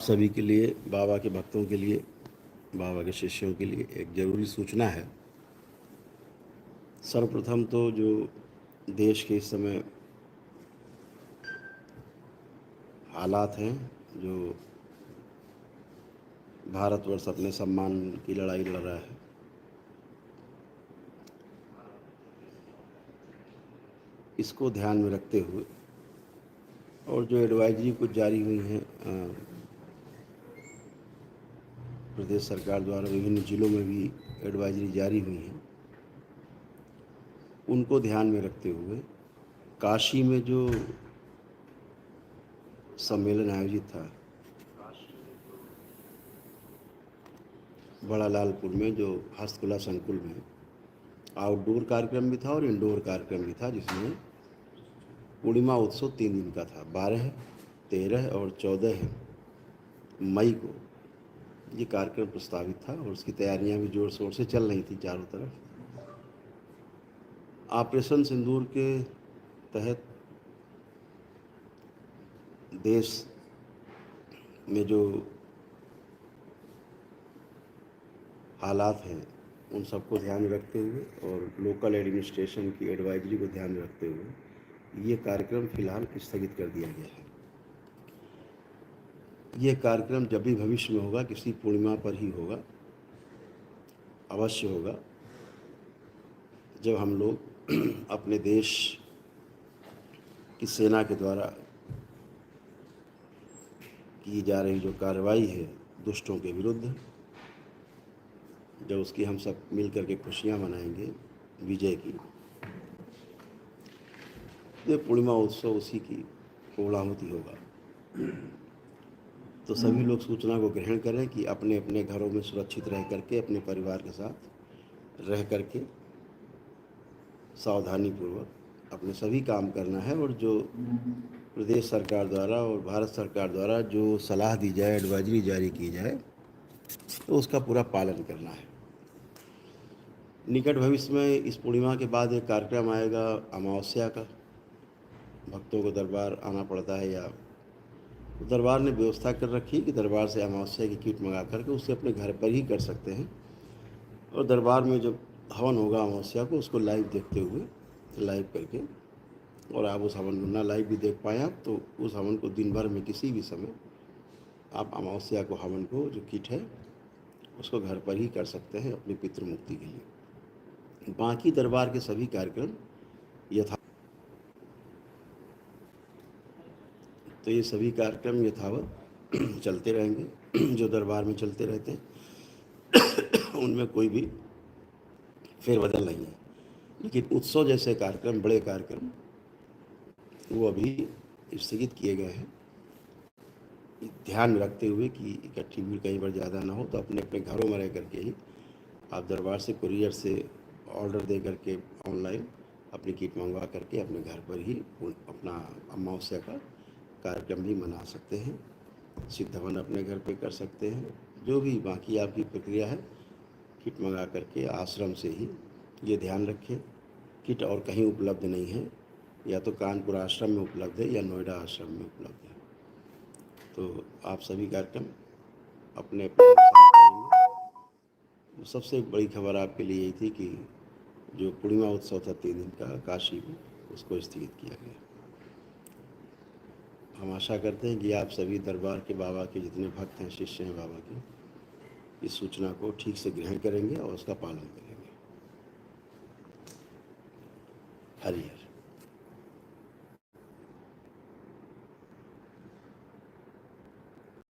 सभी के लिए, बाबा के भक्तों के लिए, बाबा के शिष्यों के लिए एक ज़रूरी सूचना है। सर्वप्रथम तो जो देश के इस समय हालात हैं, जो भारतवर्ष अपने सम्मान की लड़ाई लड़ रहा है, इसको ध्यान में रखते हुए और जो एडवाइजरी कुछ जारी हुई हैं प्रदेश सरकार द्वारा, विभिन्न जिलों में भी एडवाइजरी जारी हुई हैं, उनको ध्यान में रखते हुए काशी में जो सम्मेलन आयोजित था, बड़ा लालपुर में, जो हस्तकला संकुल में आउटडोर कार्यक्रम भी था और इंडोर कार्यक्रम भी था, जिसमें पूर्णिमा उत्सव 3 दिन का था। 12, 13 और 14 मई को ये कार्यक्रम प्रस्तावित था और उसकी तैयारियां भी जोर शोर से चल रही थी चारों तरफ। ऑपरेशन सिंदूर के तहत देश में जो हालात हैं उन सबको ध्यान में रखते हुए और लोकल एडमिनिस्ट्रेशन की एडवाइजरी को ध्यान में रखते हुए ये कार्यक्रम फ़िलहाल स्थगित कर दिया गया है। ये कार्यक्रम जब भी भविष्य में होगा, किसी पूर्णिमा पर ही होगा, अवश्य होगा, जब हम लोग अपने देश की सेना के द्वारा की जा रही जो कार्रवाई है दुष्टों के विरुद्ध, जब उसकी हम सब मिल कर के खुशियाँ मनाएंगे विजय की, ये पूर्णिमा उत्सव उसी की पूर्णाहुति होगा। तो सभी लोग सूचना को ग्रहण करें कि अपने अपने घरों में सुरक्षित रह करके, अपने परिवार के साथ रह करके सावधानीपूर्वक अपने सभी काम करना है और जो प्रदेश सरकार द्वारा और भारत सरकार द्वारा जो सलाह दी जाए, एडवाइजरी जारी की जाए, तो उसका पूरा पालन करना है। निकट भविष्य में इस पूर्णिमा के बाद एक कार्यक्रम आएगा अमावस्या का। भक्तों को दरबार आना पड़ता है, या दरबार ने व्यवस्था कर रखी है कि दरबार से अमावस्या की किट मंगा करके उसे अपने घर पर ही कर सकते हैं और दरबार में जब हवन होगा अमावस्या को, उसको लाइव देखते हुए, लाइव करके, और आप उस हवन को ना लाइव भी देख पाएँ आप, तो उस हवन को दिन भर में किसी भी समय आप अमावस्या को हवन को जो किट है उसको घर पर ही कर सकते हैं अपनी पितृ मुक्ति के लिए। बाकी दरबार के सभी कार्यक्रम यथा तो ये सभी कार्यक्रम यथावत चलते रहेंगे जो दरबार में चलते रहते हैं उनमें कोई भी फेरबदल नहीं है। लेकिन उत्सव जैसे कार्यक्रम, बड़े कार्यक्रम, वो अभी स्थगित किए गए हैं, ध्यान में रखते हुए कि इकट्ठी भीड़ कहीं पर ज़्यादा ना हो। तो अपने अपने घरों में रह करके ही आप दरबार से कुरियर से ऑर्डर दे करके ऑनलाइन अपनी किट मंगवा करके अपने घर पर ही अपना अमावस्या का कार्यक्रम भी मना सकते हैं। सिद्ध हवन अपने घर पे कर सकते हैं। जो भी बाकी आपकी प्रक्रिया है, किट मंगा करके आश्रम से ही, ये ध्यान रखें किट और कहीं उपलब्ध नहीं है, या तो कानपुर आश्रम में उपलब्ध है या नोएडा आश्रम में उपलब्ध है। तो आप सभी कार्यक्रम अपने अनुसार करेंगे। सबसे बड़ी खबर आपके लिए यही थी कि जो पूर्णिमा उत्सव था 3 दिन का काशी में, उसको स्थगित किया गया। हम आशा करते हैं कि आप सभी दरबार के बाबा के जितने भक्त हैं, शिष्य हैं बाबा के, इस सूचना को ठीक से ग्रहण करेंगे और उसका पालन करेंगे। हरि हर।